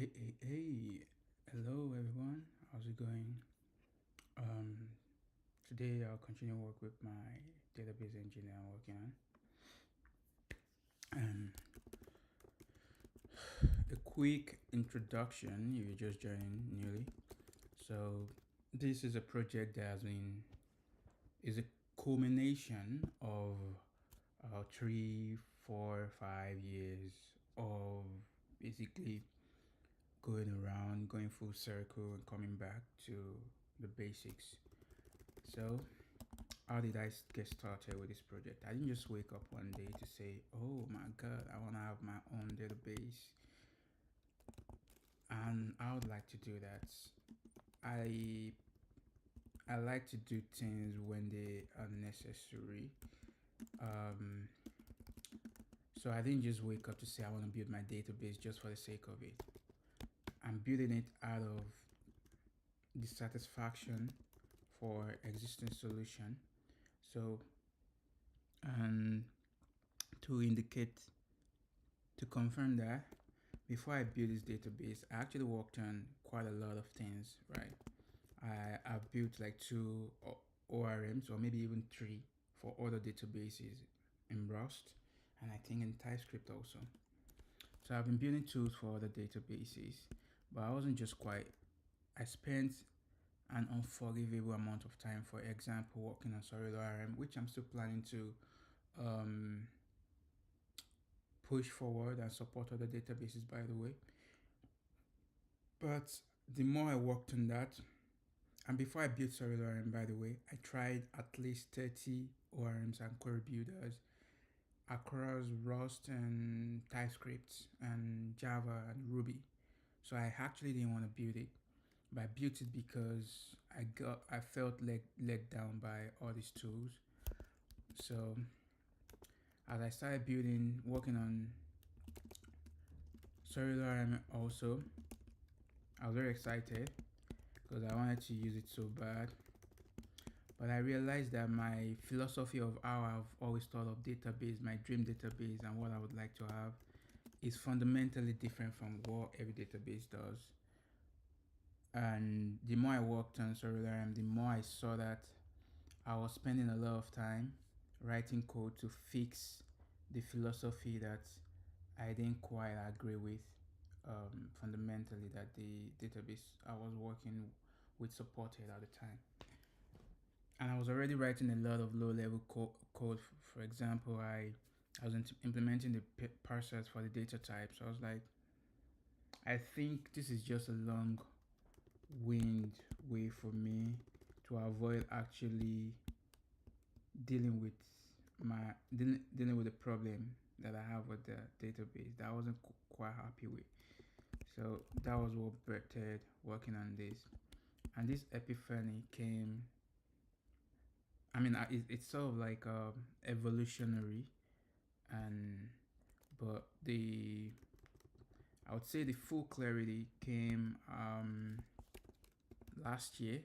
Hey, hello everyone. How's it going? Um, Today I'll continue work with my database engineer I'm working on. And a quick introduction if you're just joining newly. So this is a project that is a culmination of 3, 4, 5 years of basically going around, going full circle, and coming back to the basics. So how did I get started with this project? I didn't just wake up one day to say, "Oh my God, I want to have my own database," and I would like to do that. I I like to do things when they are necessary. Um, so I didn't just wake up to say I want to build my database just for the sake of it. I'm building it out of dissatisfaction for existing solution. So and to indicate to confirm that before I built this database, I actually worked on quite a lot of things, right? I've built like two ORMs or maybe even three for other databases in Rust and I think in TypeScript also. So I've been building tools for other databases, but I wasn't just quite. I spent an unforgivable amount of time, for example, working on Solid ORM, which I'm still planning to um, push forward and support other databases, by the way. But the more I worked on that, and before I built Solid ORM, by the way, I tried at least 30 ORMs and query builders across Rust and TypeScript and Java and Ruby. So I actually didn't want to build it, but I built it because I felt let down by all these tools. So as I started working on Solid ORM also, I was very excited because I wanted to use it so bad. But I realized that my philosophy of how I've always thought of database, my dream database, and what I would like to have is fundamentally different from what every database does. And the more I worked on Solarium, the more I saw that I was spending a lot of time writing code to fix the philosophy that I didn't quite agree with fundamentally that the database I was working with supported at the time. And I was already writing a lot of low-level code. For example, I was implementing the parsers for the data types. So I was like, I think this is just a long wind way for me to avoid actually dealing with dealing with the problem that I have with the database that I wasn't quite happy with. So that was what birthed working on this, and this epiphany came. I mean, it's sort of like evolutionary, and but the I would say the full clarity came last year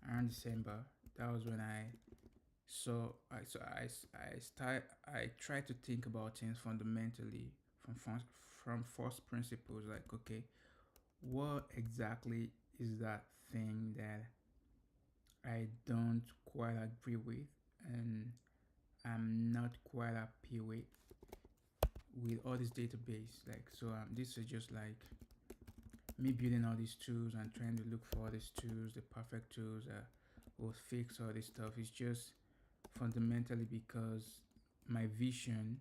around December. That was when I tried to think about things fundamentally from first principles. Like, okay, what exactly is that thing that I don't quite agree with, and I'm not quite happy with all this database. Like, so this is just like me building all these tools and trying to look for all these tools, the perfect tools that will fix all this stuff. It's just fundamentally because my vision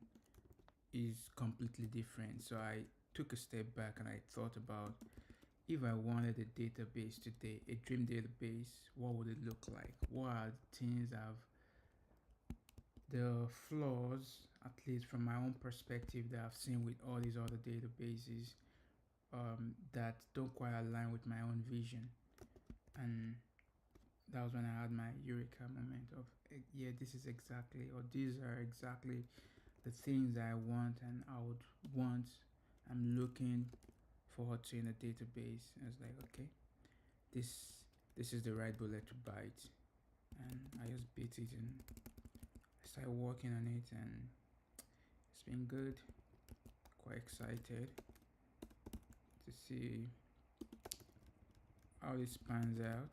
is completely different. So I took a step back and I thought about if I wanted a database today, a dream database, what would it look like? What are the things the flaws, at least from my own perspective, that I've seen with all these other databases that don't quite align with my own vision. And that was when I had my eureka moment of, yeah, this is exactly, or these are exactly the things I want and I would want. I'm looking forward to in a database. And it's like, okay, this this is the right bullet to bite. And I just beat it and I started working on it and it's been good. Quite excited. to see how this pans out.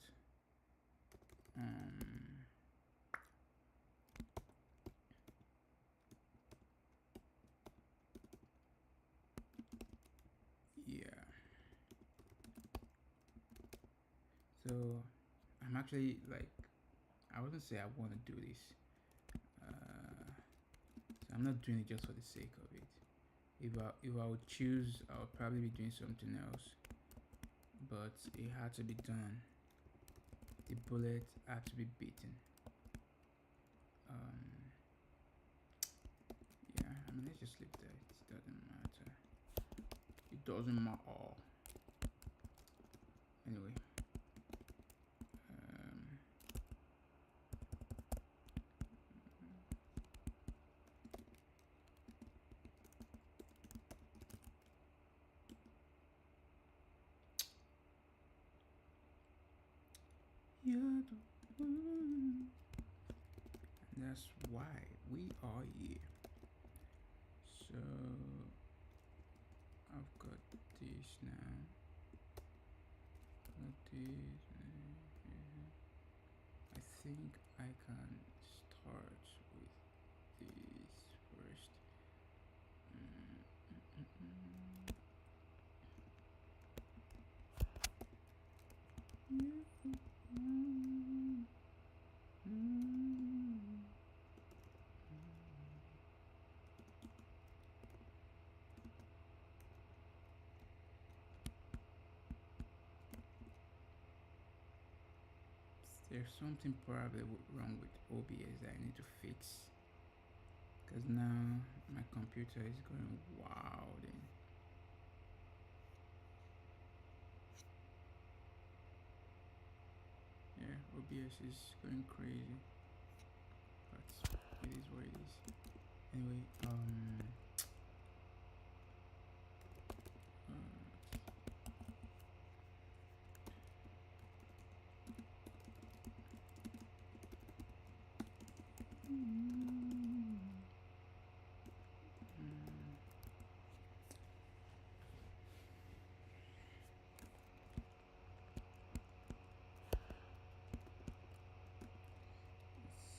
Yeah. So I'm actually like, I wouldn't say I want to do this. So I'm not doing it just for the sake of it. If I would choose, I would probably be doing something else. But it had to be done. The bullet had to be beaten. Yeah, I mean, let's just leave that. It doesn't matter. It doesn't matter. Anyway. You're the one. And that's why we are here. So I've got this now. Got this. I think I can start with this first. There's something probably wrong with OBS that I need to fix, because now my computer is going wild. Yeah, OBS is going crazy, but it is what it is. Anyway, let's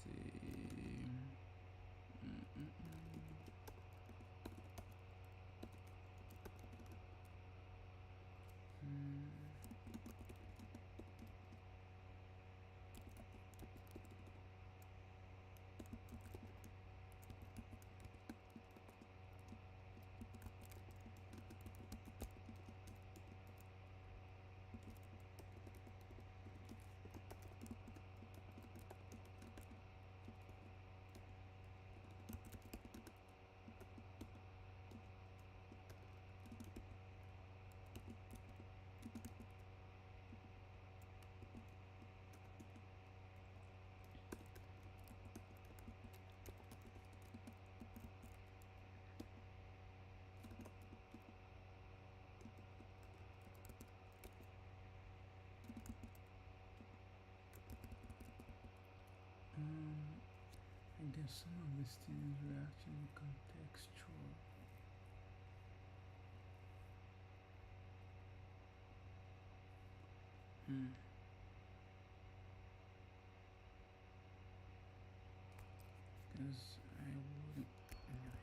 see. I guess some of these things were actually contextual. Because I wouldn't. Anyway.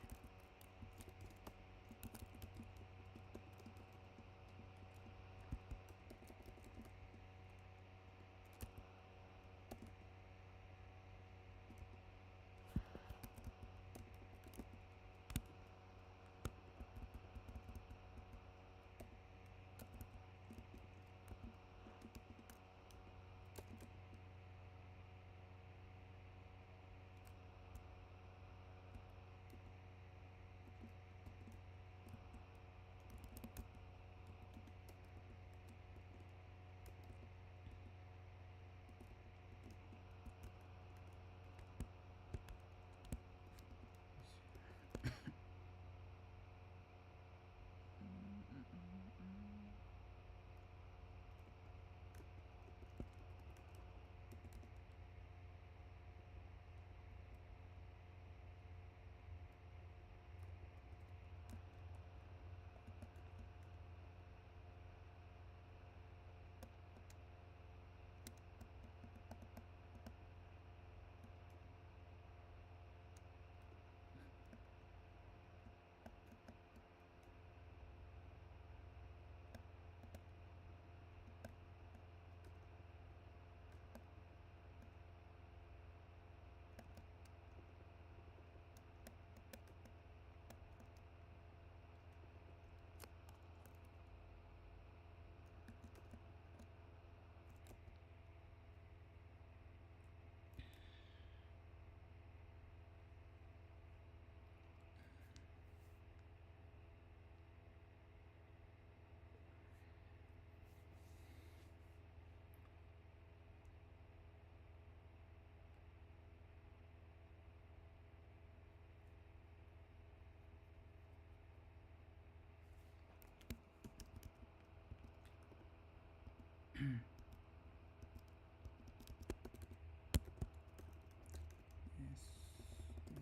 Yes.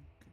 Okay.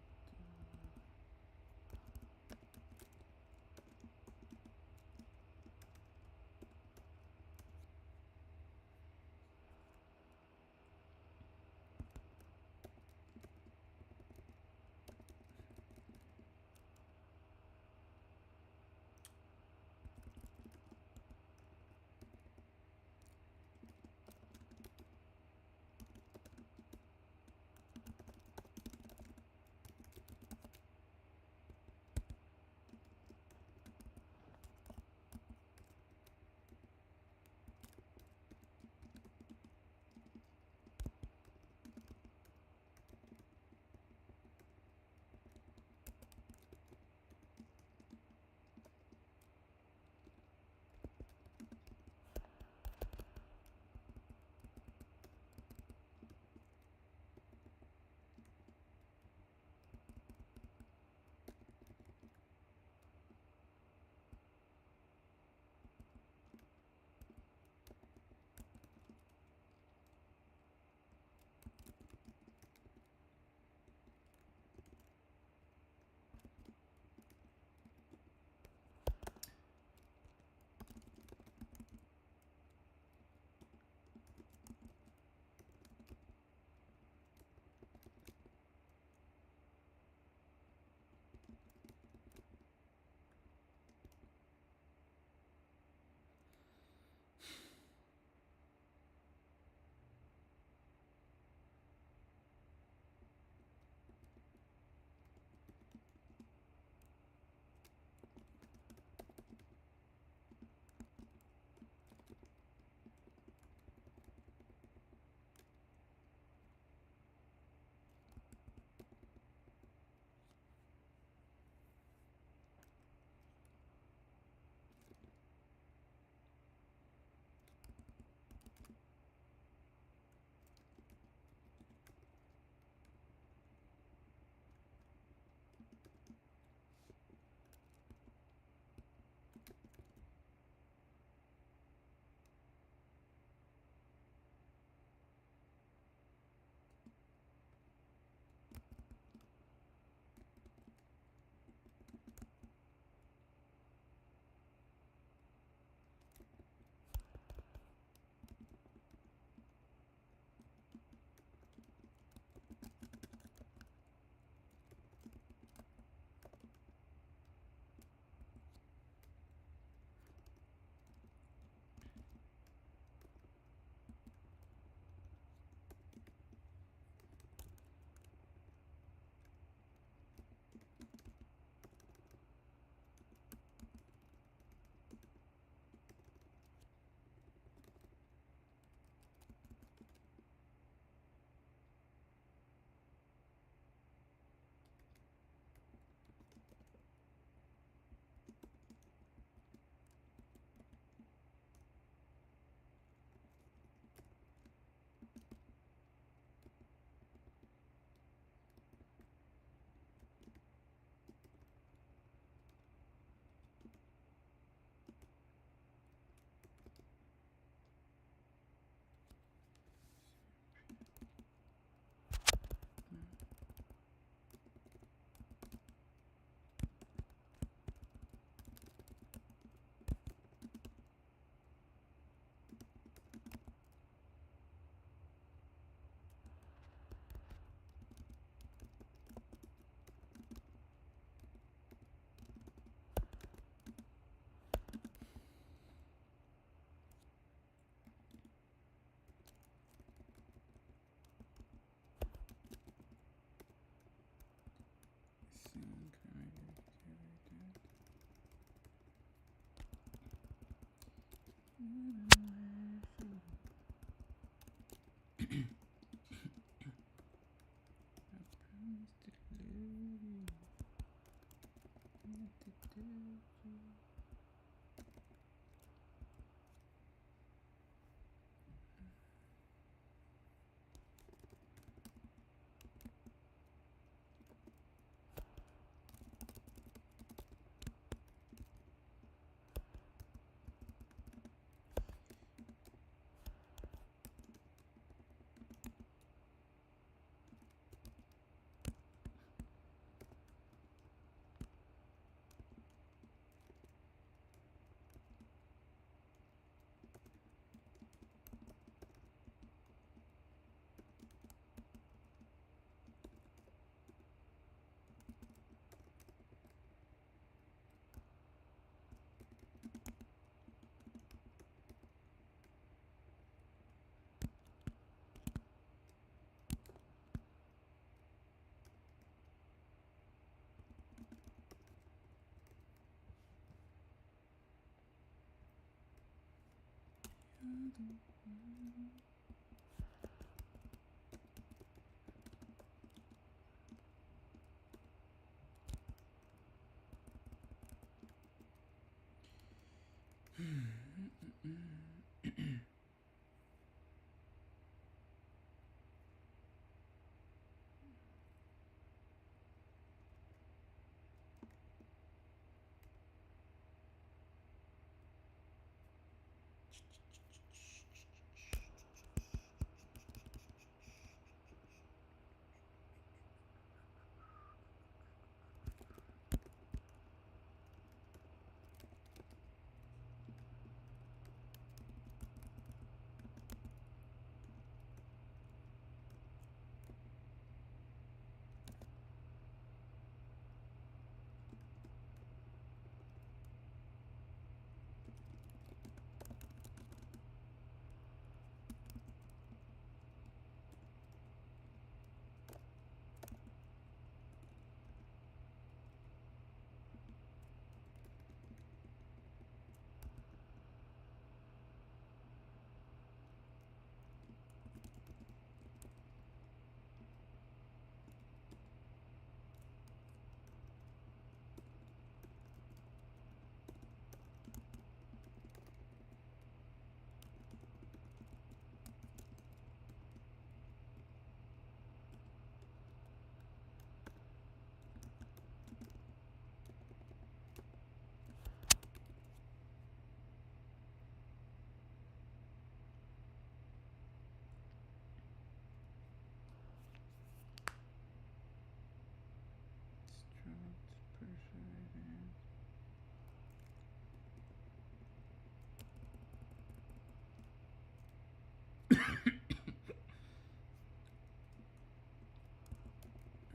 Sync.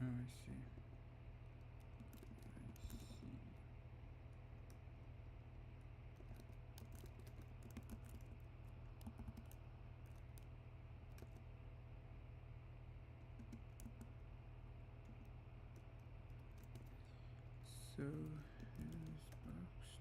Oh, I see. So is boxed.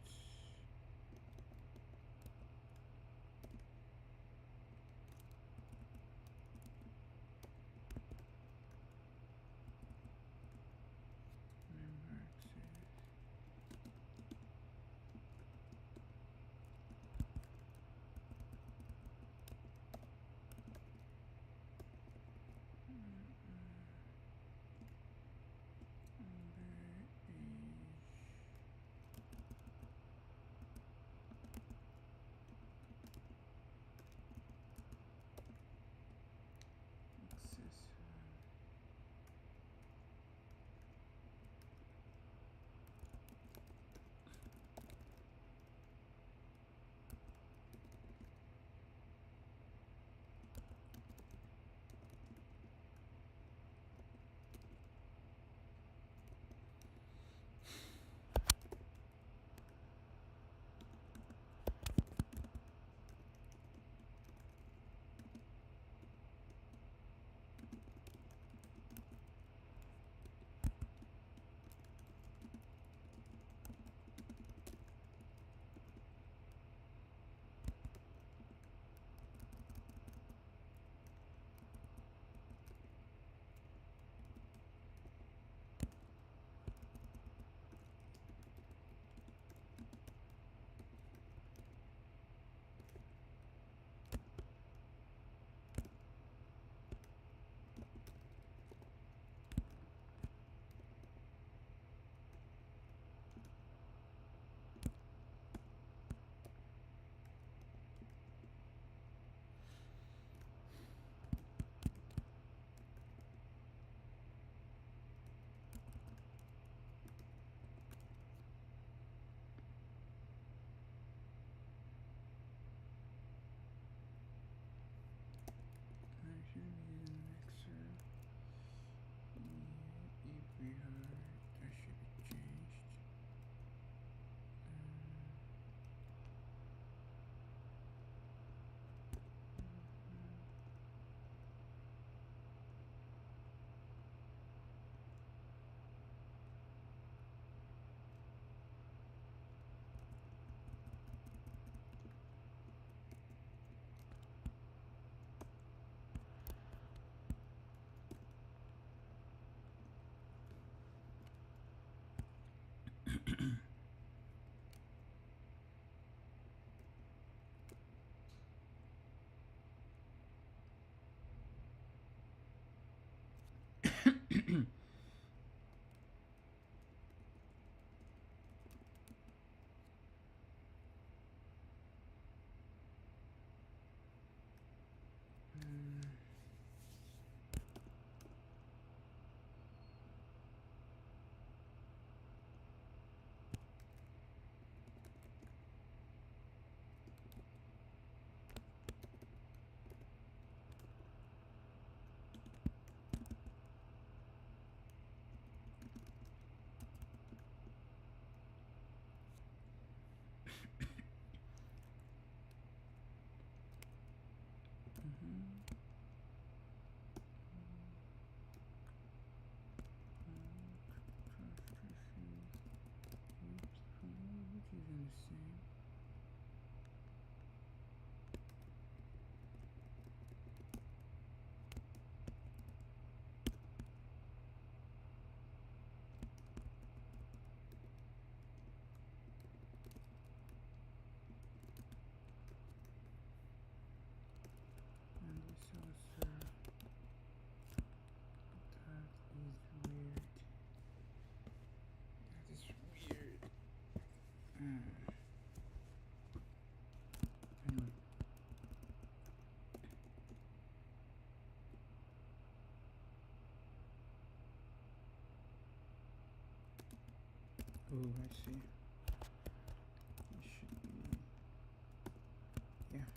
which isn't the same. And this also, that is weird. That is weird. Anyway. Oh, I see. It should be, yeah.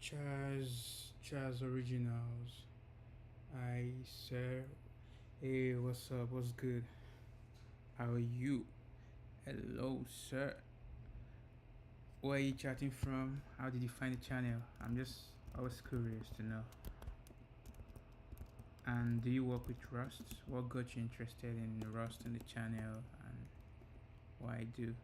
Chaz Originals. I sir. Hey, what's up? What's good? How are you? Hello, sir. Where are you chatting from? How did you find the channel? I'm just always curious to know. And do you work with Rust? What got you interested in Rust in the channel and why do?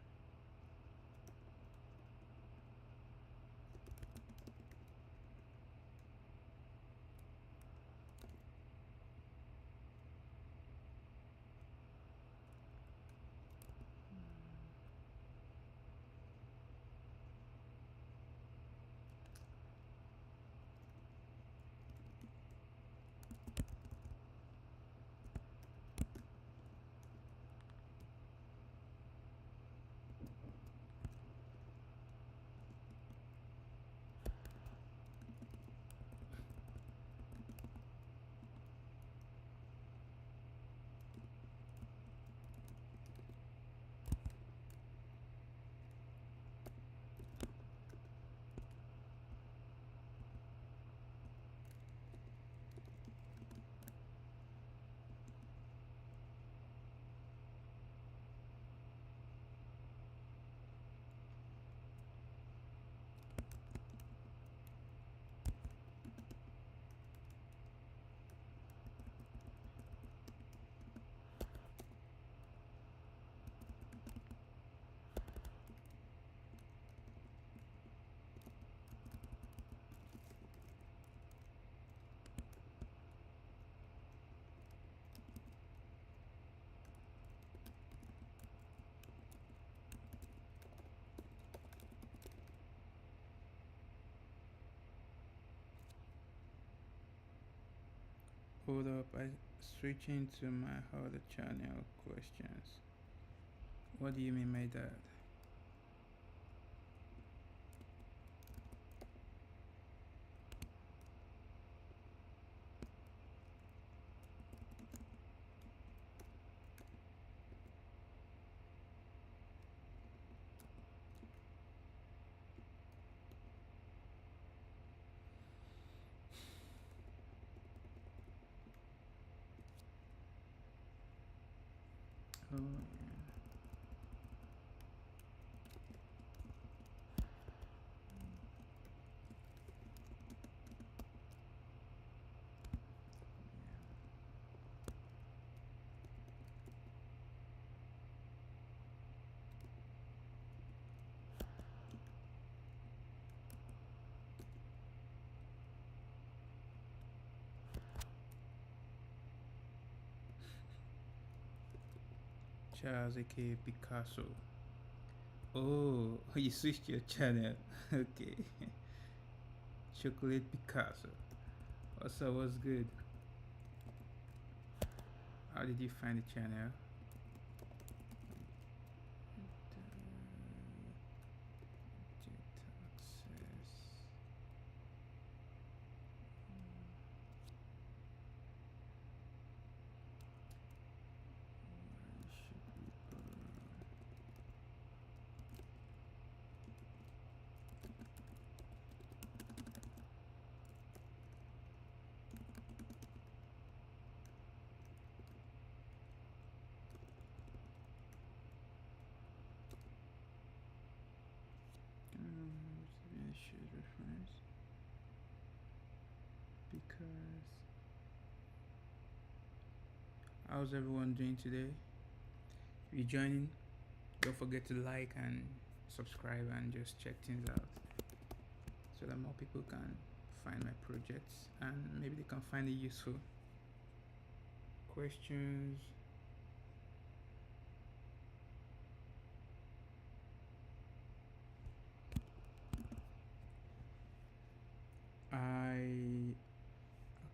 Hold up, I switching to my other channel questions. What do you mean by that? Oh, Charles aka Picasso. Oh, you switched your channel. Okay. Chocolate Picasso. What's up? What's good? How did you find the channel? Reference because how's everyone doing today? If you're joining, don't forget to like and subscribe and just check things out so that more people can find my projects and maybe they can find it useful. Questions? I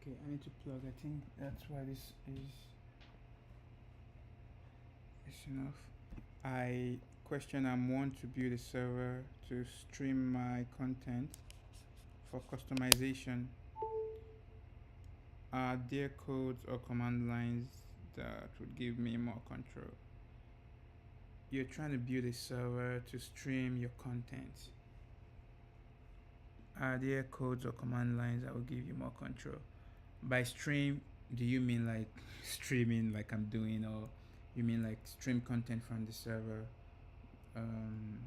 okay, I need to plug. I think that's why this is enough. I question I'm want to build a server to stream my content for customization. Are there codes or command lines that would give me more control? You're trying to build a server to stream your content. Are there codes or command lines that will give you more control? By stream, do you mean like streaming like I'm doing, or you mean like stream content from the server? Um,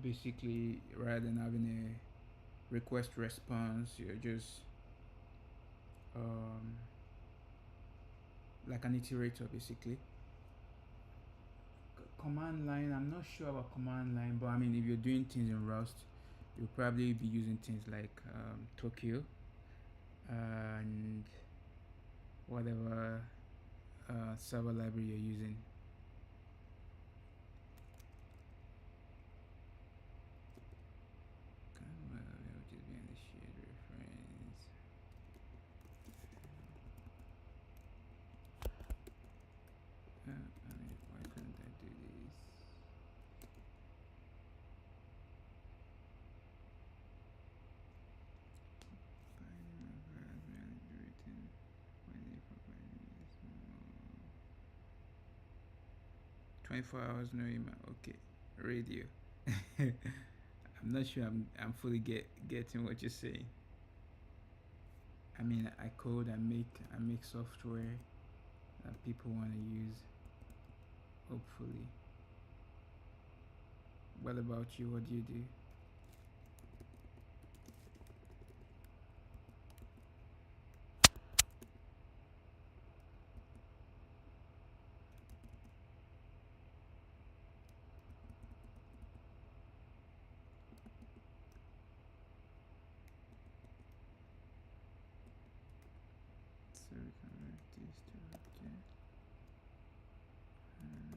Basically, rather than having a request response, you're just um, like an iterator basically. Command line, I'm not sure about command line, but I mean, if you're doing things in Rust, you'll probably be using things like Tokyo and whatever server library you're using. Which is behind the shared reference. I mean, why couldn't I do this? Written. 24 hours no email. Okay, radio. I'm not sure I'm fully getting what you're saying. I mean, I code, I make software that people want to use. Hopefully. What about you? What do you do? So we convert this to object. Hmm.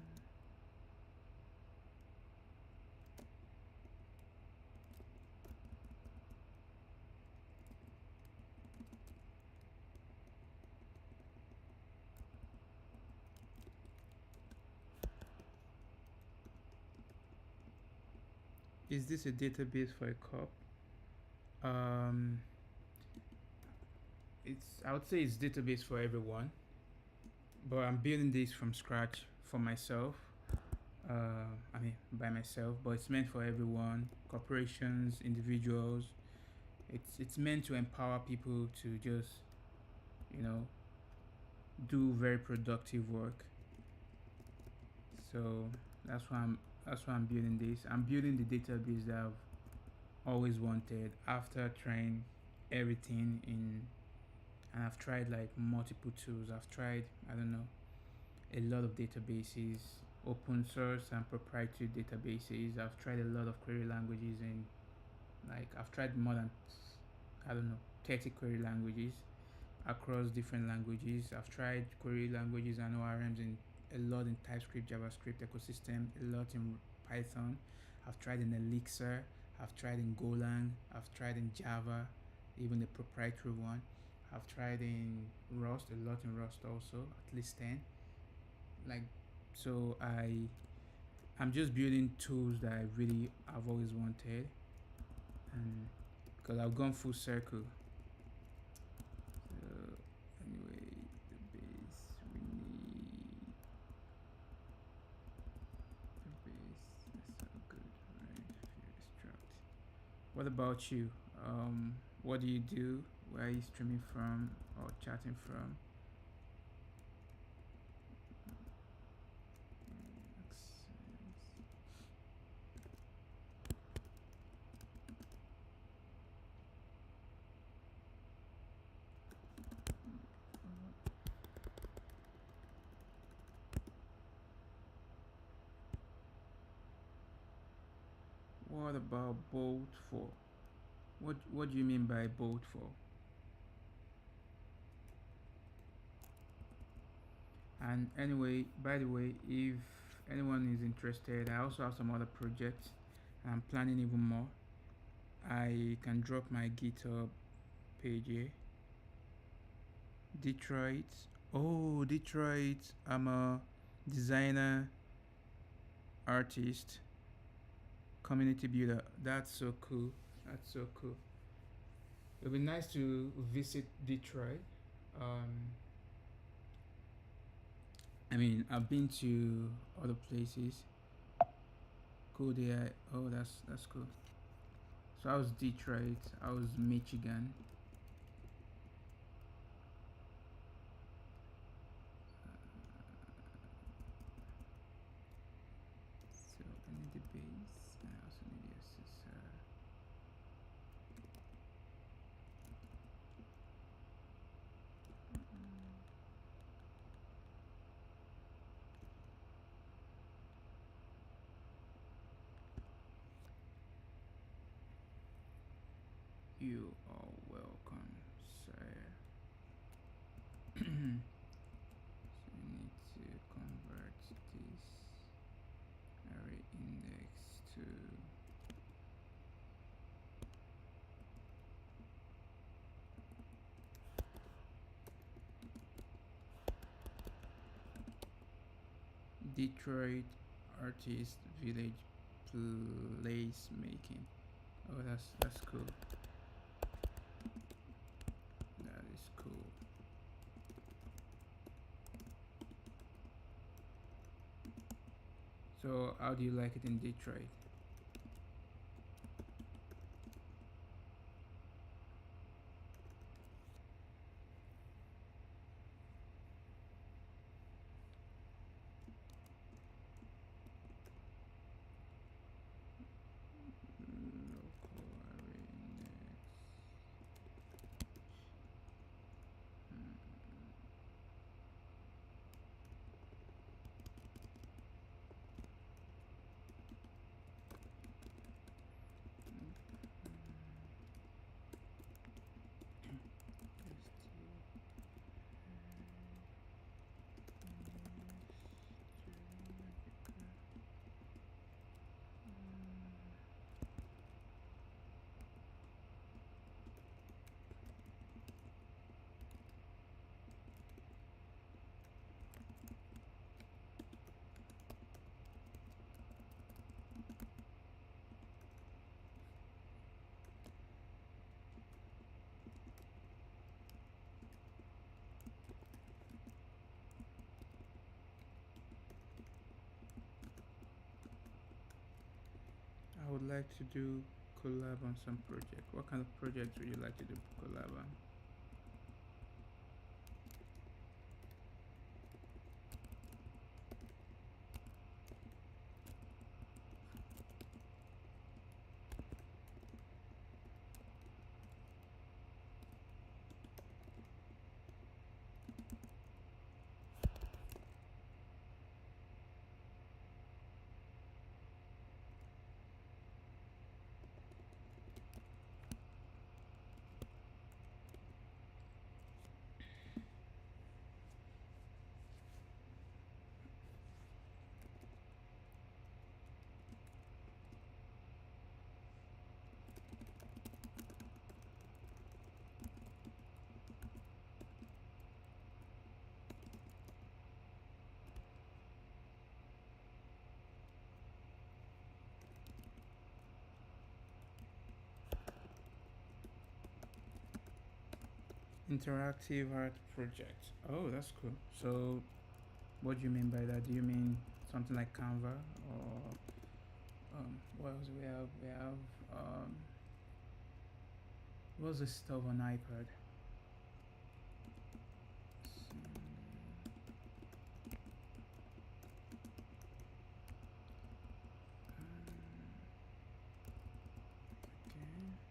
Is this a database for a cup? Um, I would say it's database for everyone, but I'm building this from scratch for myself. I mean, by myself, but it's meant for everyone, corporations, individuals. It's meant to empower people to just you know do very productive work. So that's why I'm building this. I'm building the database that I've always wanted after trying everything in, and I've tried like multiple tools. I've tried, I don't know, a lot of databases, open source and proprietary databases. I've tried a lot of query languages, and like I've tried more than, I don't know, 30 query languages across different languages. I've tried query languages and ORMs in a lot in TypeScript, JavaScript ecosystem, a lot in Python. I've tried in Elixir, I've tried in Golang, I've tried in Java, even the proprietary one. I've tried in Rust, a lot in Rust also, at least 10. Like, so I'm just building tools that I really I've always wanted, and because I've gone full circle. So anyway, the base we need the base. That's so good, right? Fear extract. What about you? What do you do? Where are you streaming from or chatting from? What about bolt for? What do you mean by bolt for? And anyway, by the way, if anyone is interested, I also have some other projects. I'm planning even more. I can drop my GitHub page here. Detroit. Oh, Detroit. I'm a designer, artist, community builder. That's so cool. That's so cool. It'll be nice to visit Detroit. Um, I mean, I've been to other places. Cool there. Oh, that's cool. So I was Detroit, I was Michigan. So I need the base and I also need the accessor. You are welcome, sir. So you need to convert this array index to Detroit artist village place making. Oh, that's cool. That is cool. So how do you like it in Detroit? Local array index. I would like to do collab on some project. What kind of projects would you like to do collab on? Interactive art project. Oh, that's cool. So, what do you mean by that? Do you mean something like Canva or what else we have? We have what's the stuff on iPad? Okay.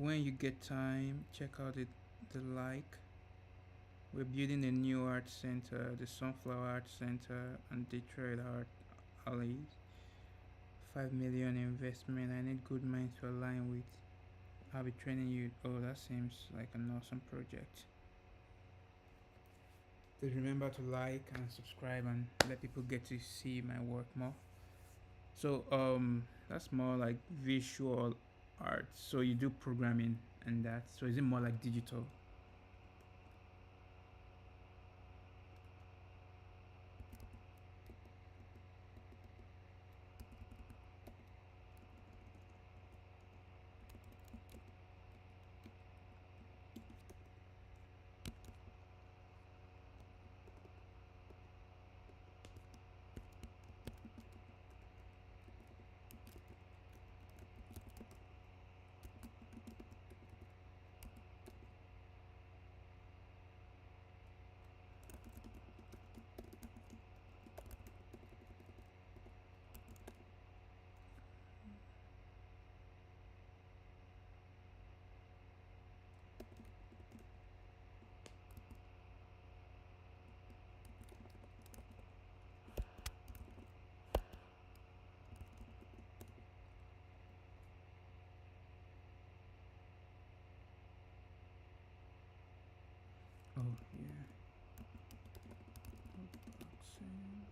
when you get time, check out the like. We're building a new art center, the Sunflower Art Center and Detroit Art Alley. 5 million investment. I need good minds to align with. I'll be training you. Oh, that seems like an awesome project. Please remember to like and subscribe and let people get to see my work more. So that's more like visual art. So you do programming and that. So is it more like digital? Oh yeah. Unboxing.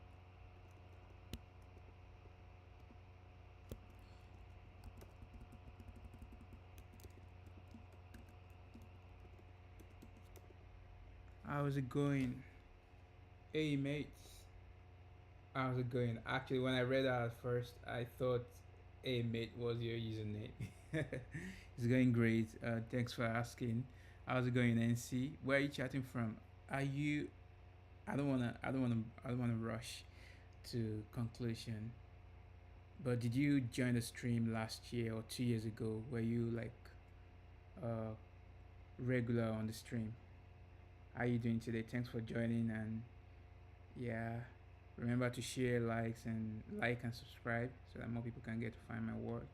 How's it going? Hey mates. How's it going? Actually, when I read that at first, I thought "Hey mate" was your username. It's going great. Thanks for asking. How's it going, NC? Where are you chatting from? Are you? I don't wanna. I don't wanna. I don't wanna rush to conclusion. But did you join the stream last year or 2 years ago? Were you like uh regular on the stream? How are you doing today? Thanks for joining and yeah. Remember to share, likes and like and subscribe so that more people can get to find my work.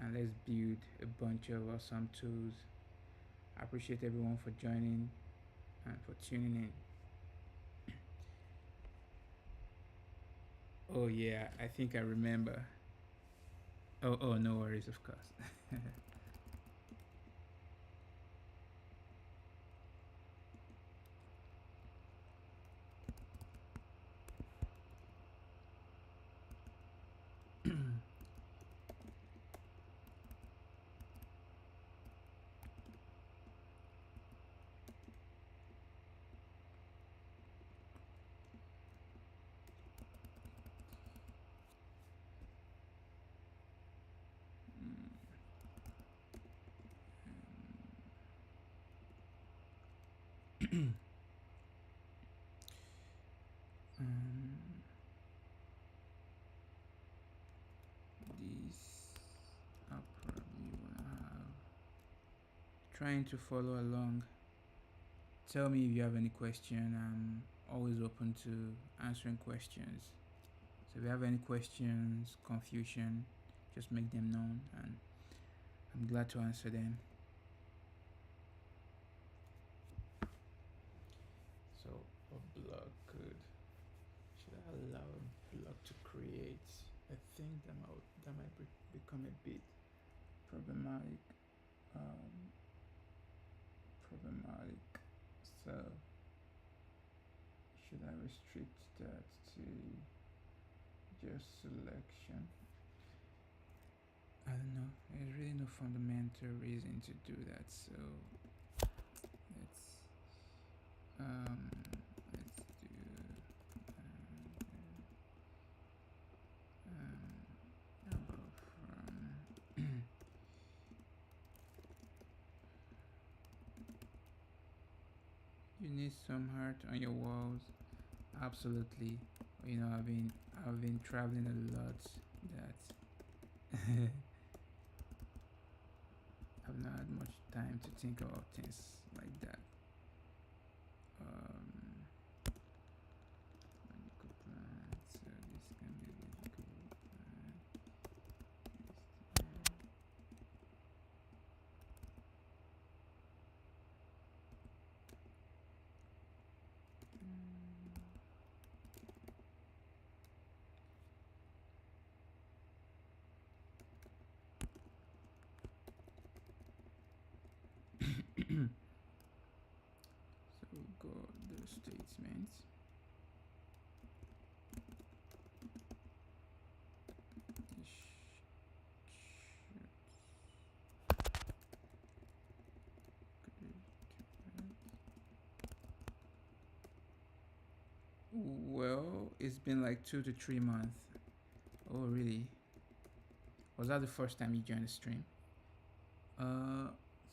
And let's build a bunch of awesome tools. I appreciate everyone for joining and for tuning in. Oh yeah, I think I remember. Oh no worries, of course. um, these are probably what I have. Trying to follow along. Tell me if you have any question. I'm always open to answering questions. So if you have any questions, confusion, just make them known and I'm glad to answer them. So a blog could should I allow a blog to create? I think that might become a bit problematic. Um, problematic. So should I restrict that to just selection? I don't know. There's really no fundamental reason to do that. So let's um let's do I'll go from you need some heart on your walls. Absolutely. You know, I've been traveling a lot. That I've not had much time to think about things like that. Um, medical plan. So this can be a medical plan. statement. Well, it's been like 2 to 3 months. Oh, really? Was that the first time you joined the stream? Uh,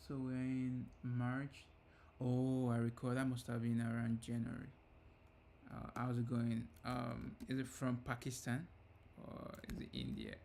so we're in March. Oh, I recall that must have been around January. How's it going? Is it from Pakistan or is it India?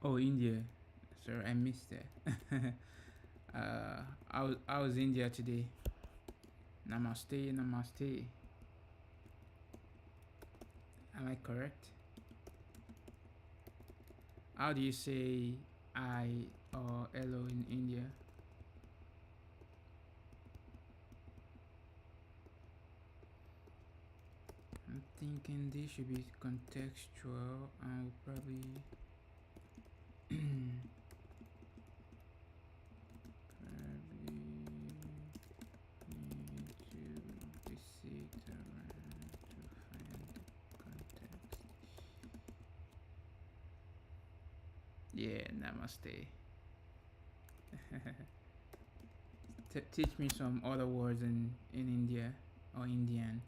Oh, India. Sorry, I missed that. I was India today. Namaste, namaste. Am I correct? How do you say I or hello in India? I'm thinking this should be contextual and we'll probably need to visit around to find context. Yeah, namaste. Teach me some other words in India or Indian,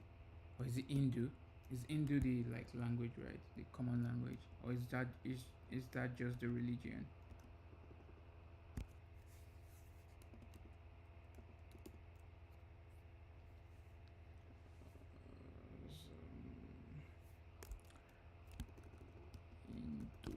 or is it Hindu? Is Hindu the like language, right? The common language, or is that just the religion? Hindu.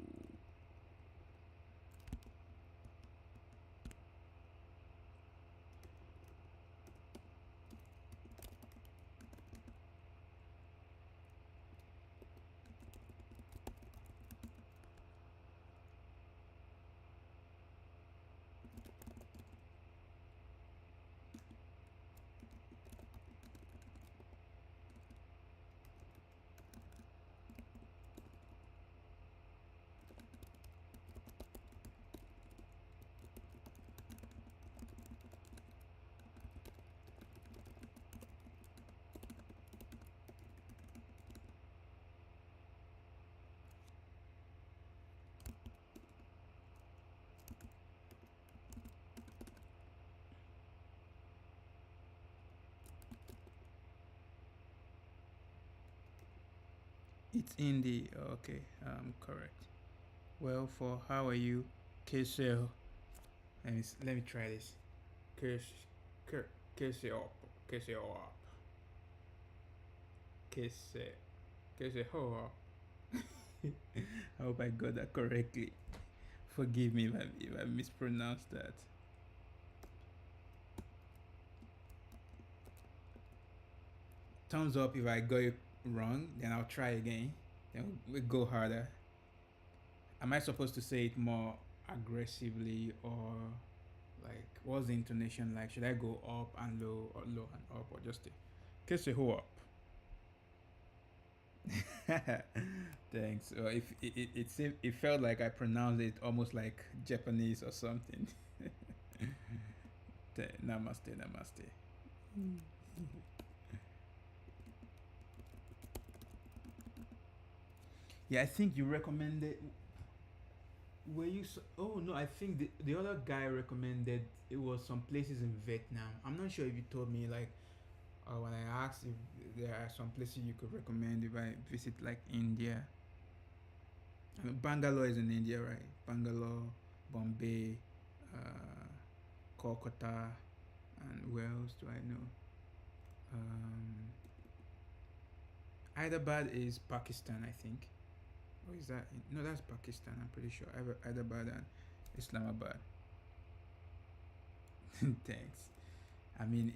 It's Hindi. Okay, correct. Well, for how are you, KSL? Let me try this. KS, KSL, KSL, KSL, KSL. I hope I got that correctly. Forgive me if I mispronounced that. Thumbs up if I got it wrong, then I'll try again. Then we go harder. Am I supposed to say it more aggressively or like what's the intonation like? Should I go up and low or low and up or just a kiss a hoe up? Thanks. If it felt like I pronounced it almost like Japanese or something. Namaste, namaste. Yeah, I think you recommended. Were you? Oh no, I think the other guy recommended it was some places in Vietnam. I'm not sure if you told me like when I asked if there are some places you could recommend if I visit like India. I mean, Bangalore is in India, right? Bangalore, Bombay, uh, Kolkata, and where else do I know? Um, Hyderabad is Pakistan, I think. Or is that? No, that's Pakistan. I'm pretty sure. Hyderabad and Islamabad. Thanks. I mean,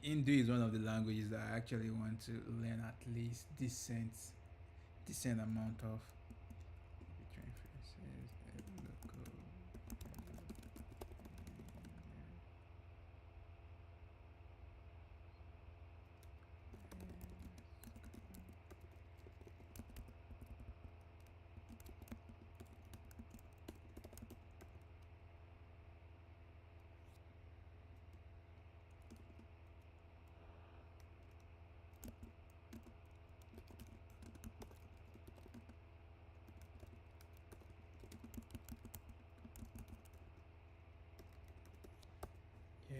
Hindu is one of the languages that I actually want to learn at least decent amount of. Yeah.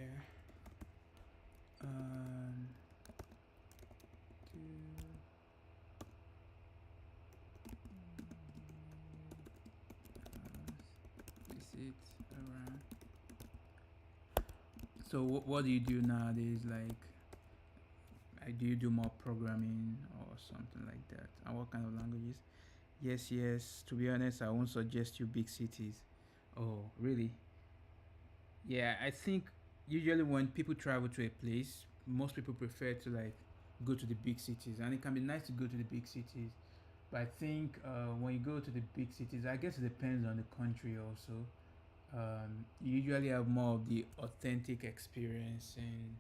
Um. To visit around. So what do you do nowadays? Like, do you do more programming or something like that? And what kind of languages? Yes, yes. To be honest, I won't suggest you big cities. Oh, really? Yeah, I think usually when people travel to a place, most people prefer to like go to the big cities, and it can be nice to go to the big cities. But I think when you go to the big cities, I guess it depends on the country also. You usually have more of the authentic experience in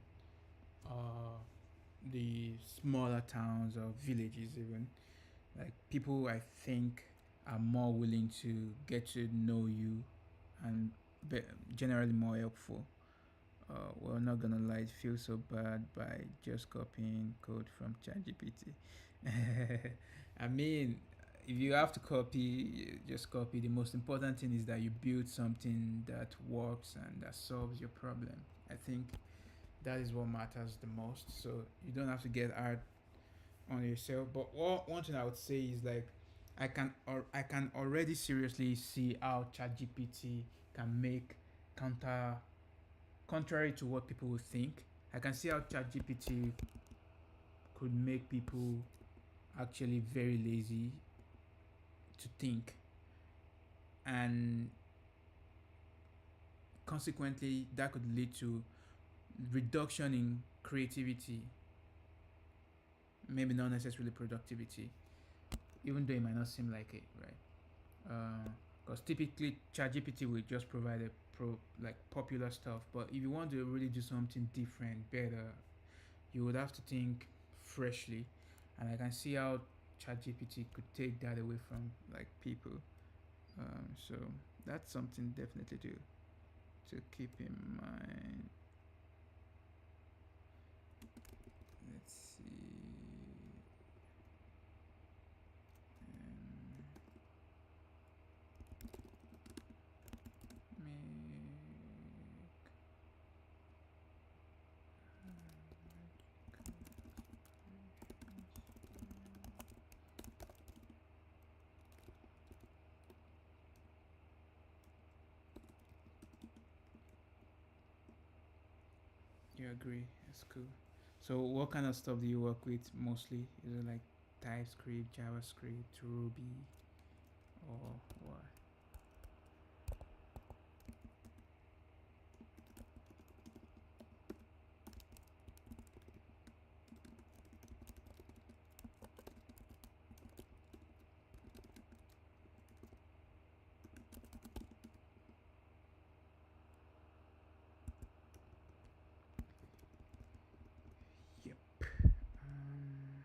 the smaller towns or villages, even. Like people, I think, are more willing to get to know you and be generally more helpful. Well, not gonna lie, it feels so bad by just copying code from ChatGPT. I mean, if you have to copy, just copy. The most important thing is that you build something that works and that solves your problem. I think that is what matters the most. So you don't have to get hard on yourself. But one thing I would say is like, I can already seriously see how ChatGPT can make counter contrary to what people would think. I can see how ChatGPT could make people actually very lazy to think, and consequently, that could lead to reduction in creativity, maybe not necessarily productivity, even though it might not seem like it, right? Because typically, ChatGPT will just provide a like popular stuff, but if you want to really do something different, better, you would have to think freshly, and I can see how ChatGPT could take that away from like people. So that's something definitely to keep in mind. Let's see. Make you agree? That's cool. So what kind of stuff do you work with mostly? Is it like TypeScript, JavaScript, Ruby, or what? Yep. Um,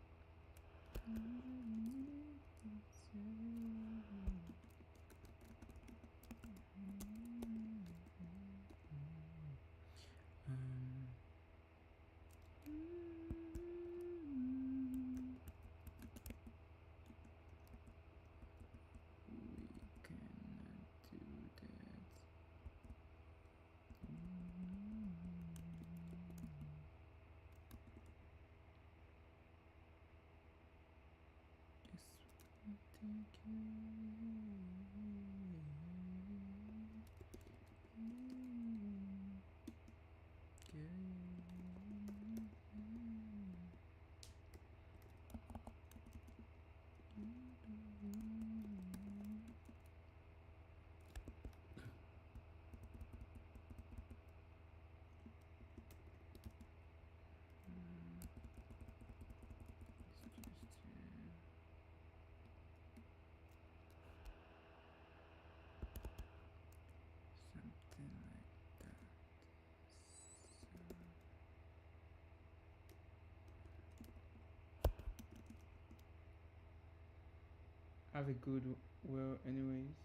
Have a good, well, anyways.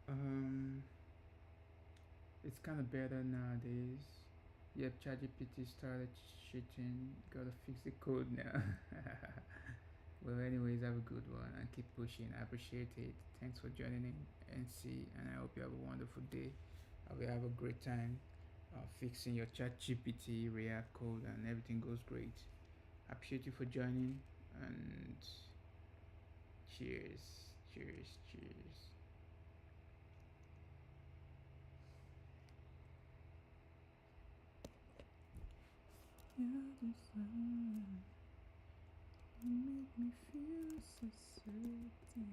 Um, it's kind of better nowadays. Yep, ChatGPT started cheating. Gotta fix the code now. Well, anyways, have a good one and keep pushing. I appreciate it. Thanks for joining in and see. And I hope you have a wonderful day. I will have a great time fixing your ChatGPT React code and everything goes great. I appreciate you for joining and cheers, cheers, cheers. You're the sun, you make me feel so certain.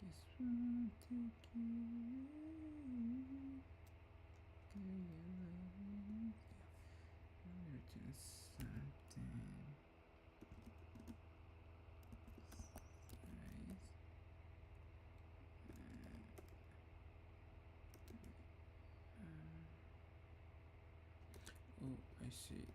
Just wanna take you away, girl, your love. Written something nice. Oh, I see.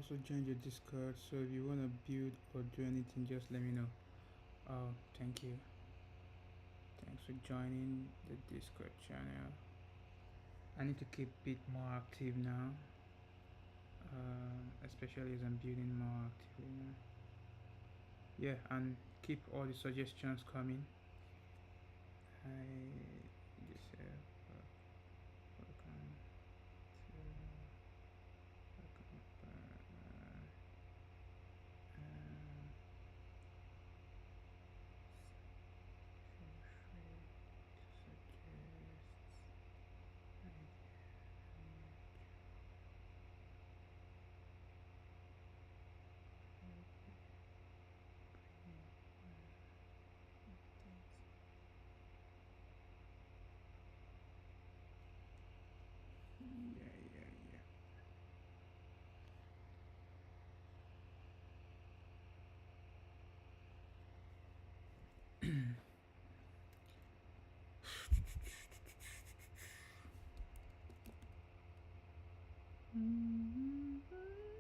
also joined your Discord, so if you want to build or do anything, just let me know. Oh, thank you. Thanks for joining the Discord channel. I need to keep it more active now, especially as I'm building more actively now. Yeah, and keep all the suggestions coming. I just welcome to welcome feel free to suggest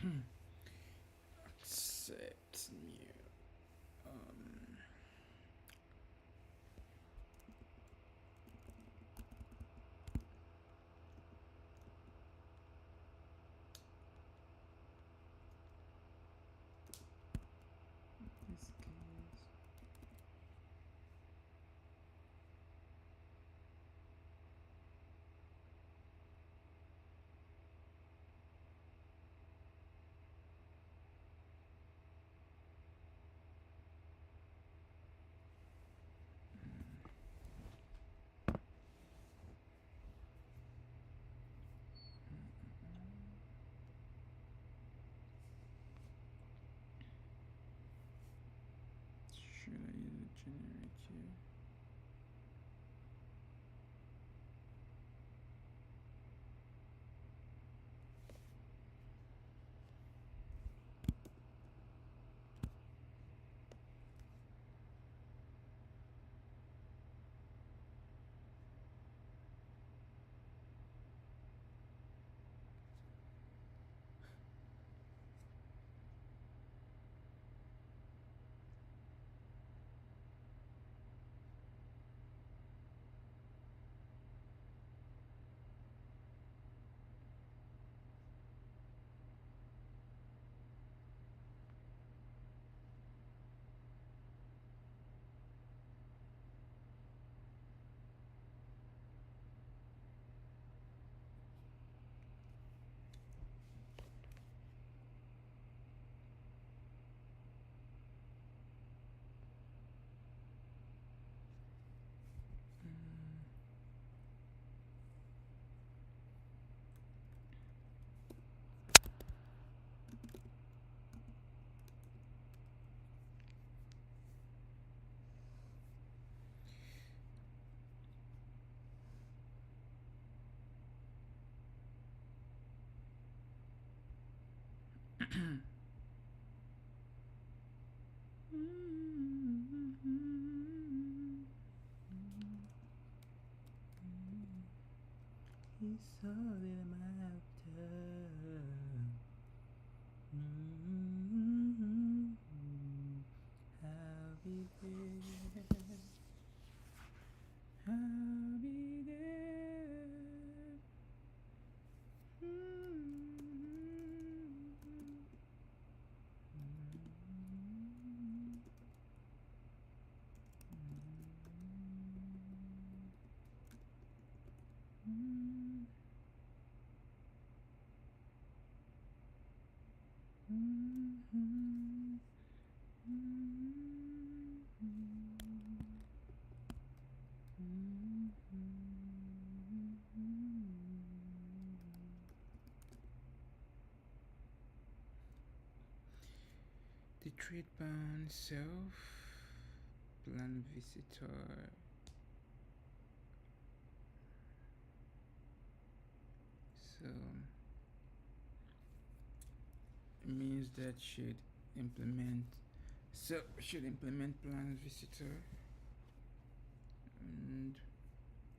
yeah. Accept new. This case. Should I use a generator? It's all that I'm after. I'll be there. I'll be there. trait bound self, plant visitor. So it means that should implement plant visitor and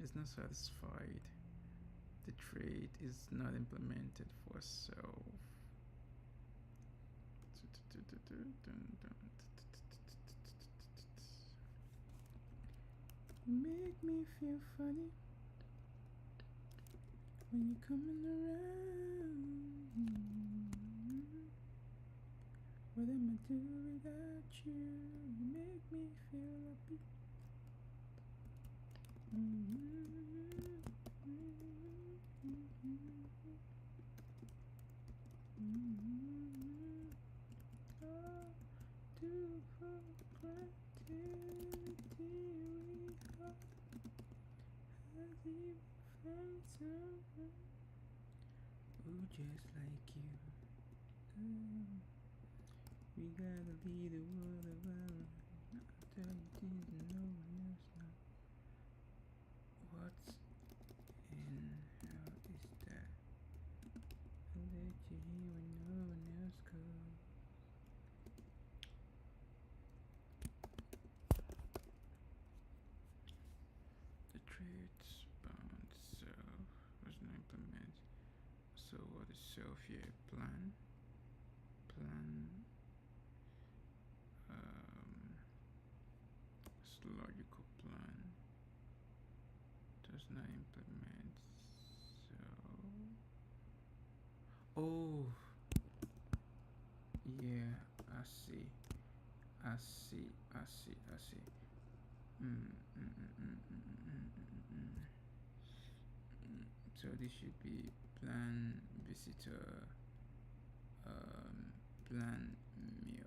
is not satisfied. The trait is not implemented for self. You make me feel funny when you're coming around. What am I do without you? You make me feel happy. Oh, just like you. We gotta lead the world of our not tell you things and no one else knows. What's in how is that? I'll let you hear when no one else goes. The traits bound self was not implemented. So what is self here? Plan. Logical plan does not implement. So oh yeah, I see. So this should be plan visitor plan mute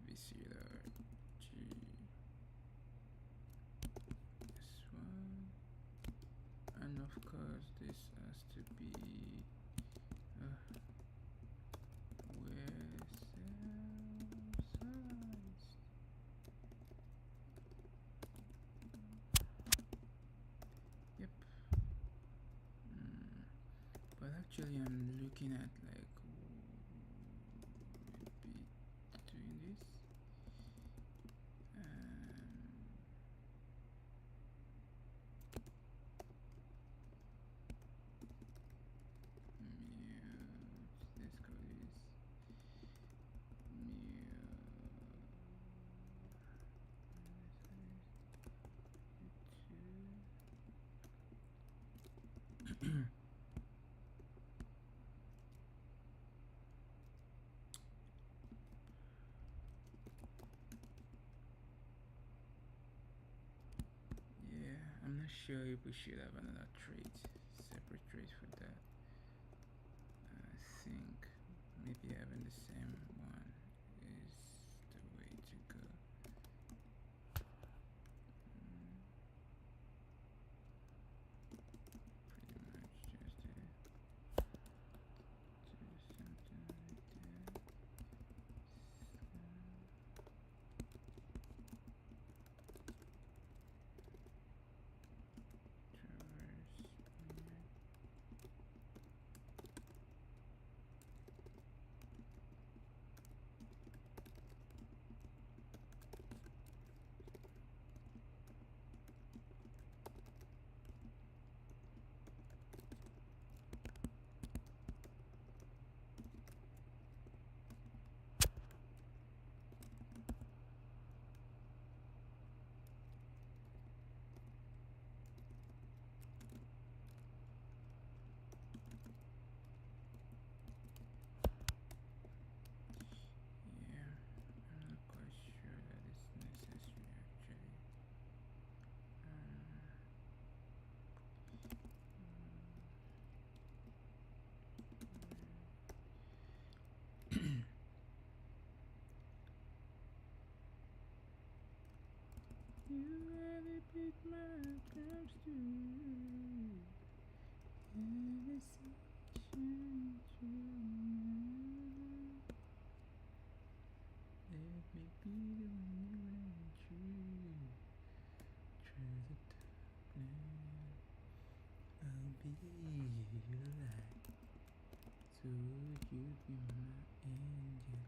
visitor G this one, and of course this has to be where size. Yep. But actually I'm looking at like be doing this mute. Let's call this mute. Yeah, I'm not sure if we should have another trait, separate trait for that. I think maybe having the same one is the way to go. Pretty much just do something like that. Traverse. Yeah, I'm not quite sure that it's necessary actually. You let it beat my drums too. And it's be like to you be my angel.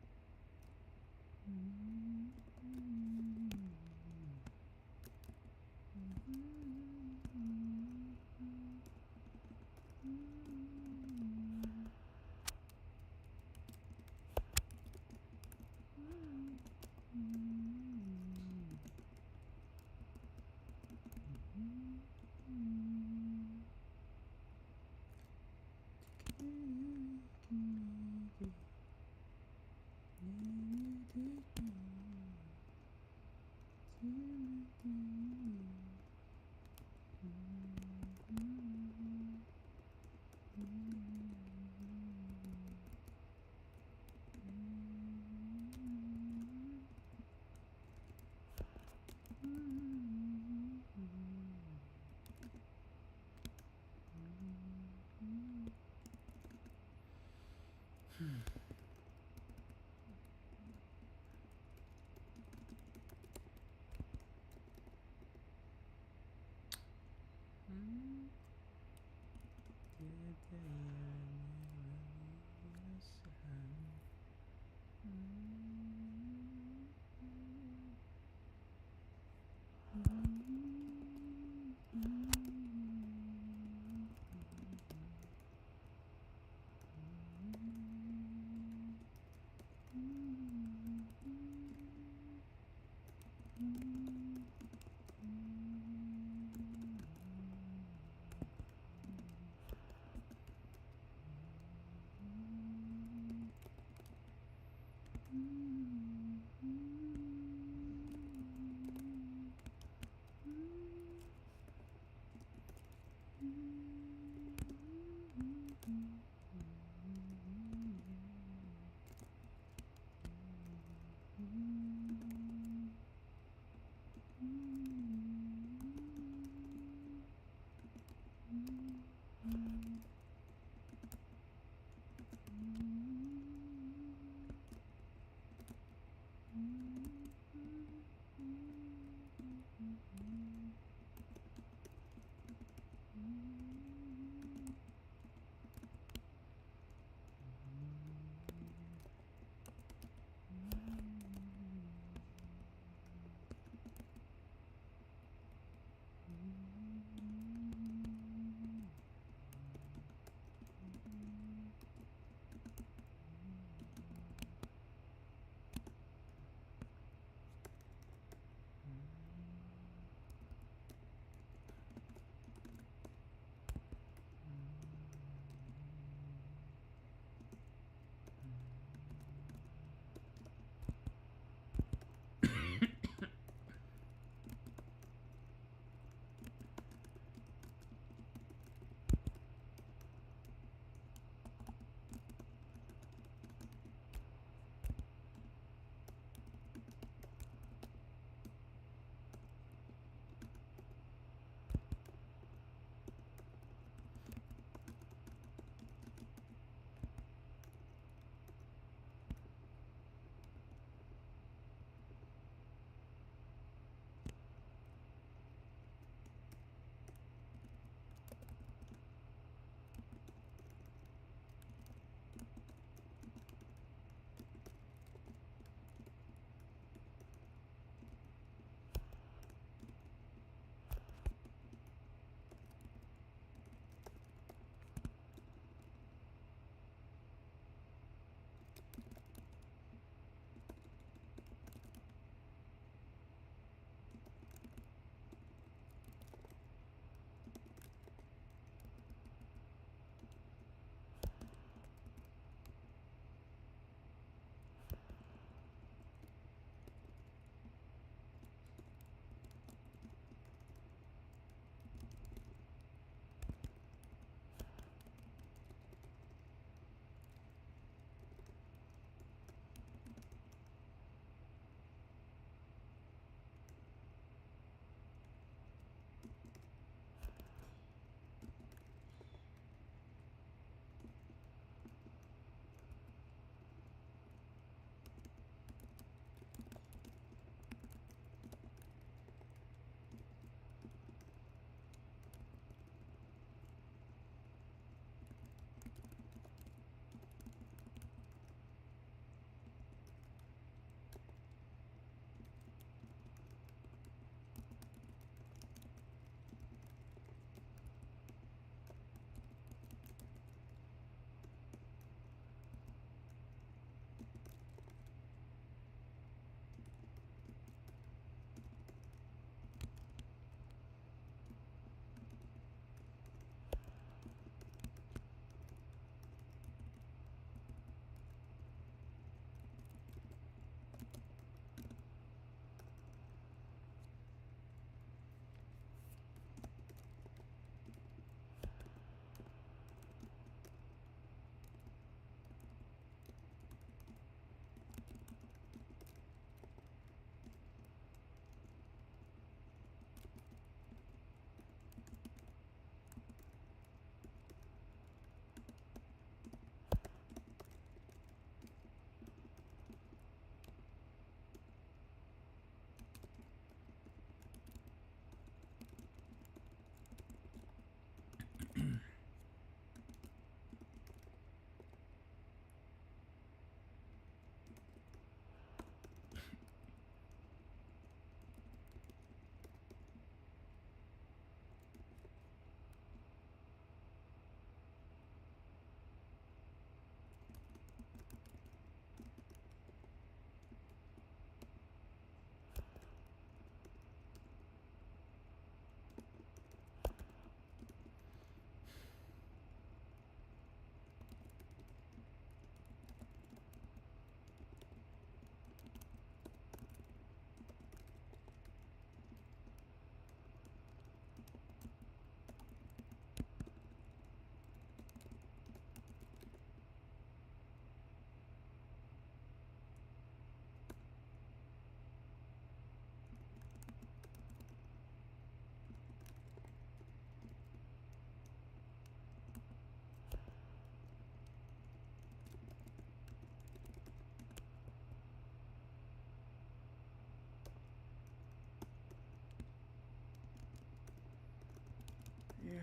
Yeah,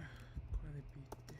quite a bit there.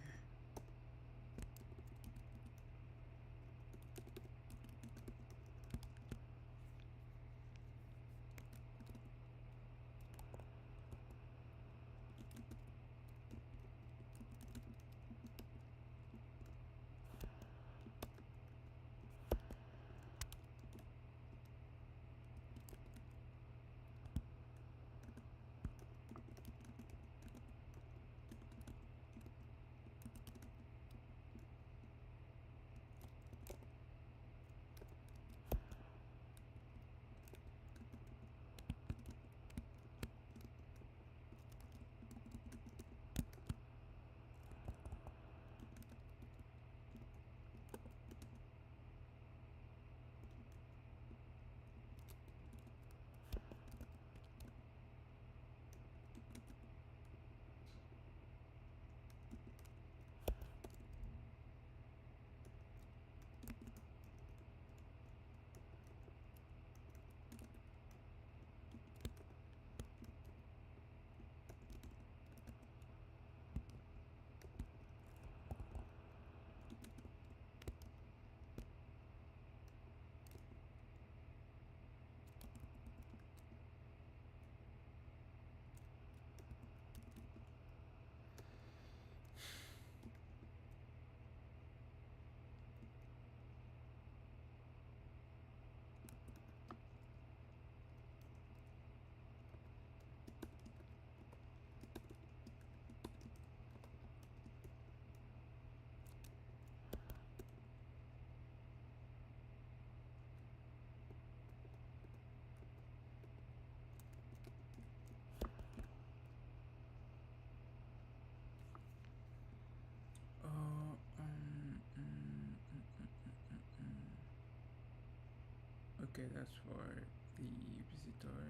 Okay, that's for the visitor,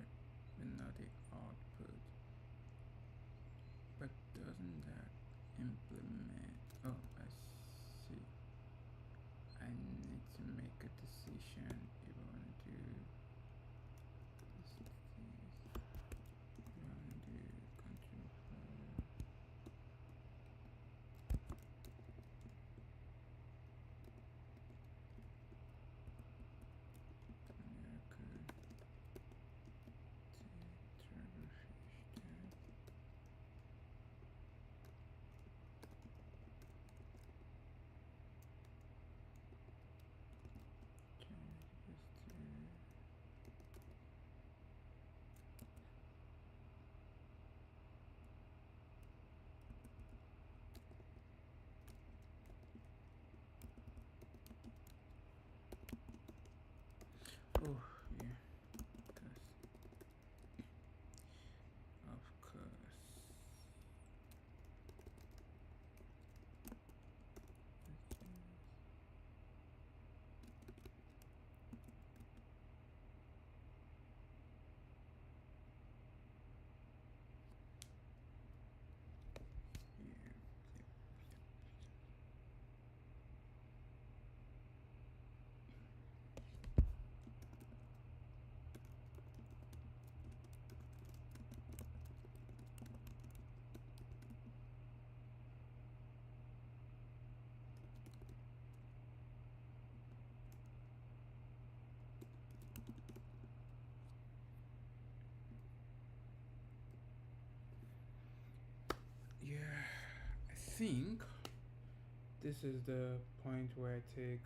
but not the output. But doesn't that implement? Oh, I see. I need to make a decision if I want to do this. If I want to do control for America. think this is the point where I take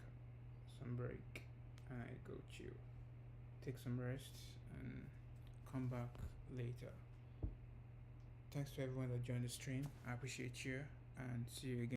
some break and I go chill, take some rest, and come back later. Thanks to everyone that joined the stream. I appreciate you and see you again.